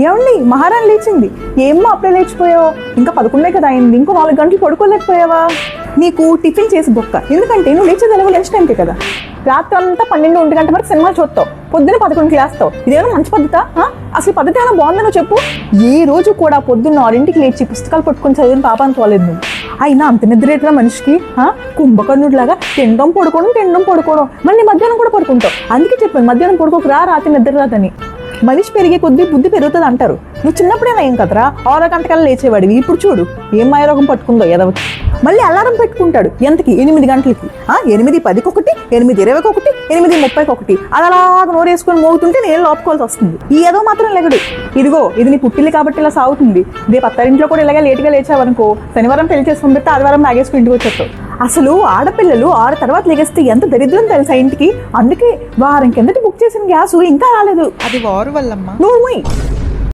ఏమండి మహారాణి లేచింది. ఏమో అప్పుడే లేచిపోయావు, ఇంకా 11 కదా అయింది, ఇంకో 4 గంటలు పడుకోలేకపోయావా? నీకు టిఫిన్ చేసి బొక్క, ఎందుకంటే నువ్వు లేచేది ఎలాగో లంచ్ టైంకే కదా. రాత్రి అంతా 12-1 గంట వరకు సినిమా చూస్తావు, పొద్దున్న 11కి లేస్తావు. ఇదేమైనా మంచి పద్ధత? అసలు పద్ధతి ఏమైనా బాగుందనో చెప్పు. ఏ రోజు కూడా పొద్దున్న 6ంటికి లేచి పుస్తకాలు పట్టుకొని చదివిన పాపాన్ని పోలేదు నువ్వు. అయినా అంత నిద్రేట్రా మనిషికి, కుంభకర్ణుడిలాగా తినడం పడుకోవడం. మళ్ళీ మధ్యాహ్నం కూడా పడుకుంటావు. అందుకే చెప్పాను మధ్యాహ్నం పడుకోకరా, రాత్రి నిద్ర రాదని. మనిషి పెరిగే కొద్దీ బుద్ధి పెరుగుతుంది అంటారు. నువ్వు చిన్నప్పుడేనా ఏం కదరా 6 గంటకల్లా లేచేవాడివి, ఇప్పుడు చూడు ఏం మాయరోగం పట్టుకుందో ఎదవకి. మళ్ళీ అలారం పెట్టుకుంటాడు ఎంతకి, 8 గంటలకి. 8:10కి ఒకటి, 8:20కి ఒకటి, 8:30కి ఒకటి. అది అలాగ నోరేసుకొని మోగుతుంటే నేను లోపుకోవాల్సి వస్తుంది. ఈ ఏదో మాత్రం లేగడు. ఇదిగో ఇది నీ పుట్టిల్లి కాబట్టి ఇలా సాగుతుంది. రేపు అత్తారింట్లో కూడా ఇలాగే లేటుగా లేచావనుకో, శనివారం పెళ్లి చేసుకుని పెడితే ఆదివారం నాగేసుకుని ఇంటికి వచ్చేస్తావు. అసలు ఆడపిల్లలు 6 తర్వాత లెగేస్తే ఎంత దరిద్రం తెలుసా ఇంటికి. అందుకే వారం కిందటి బుక్ చేసిన గ్యాస్ ఇంకా రాలేదు. అది వారు వల్లమ్మా. నువ్వు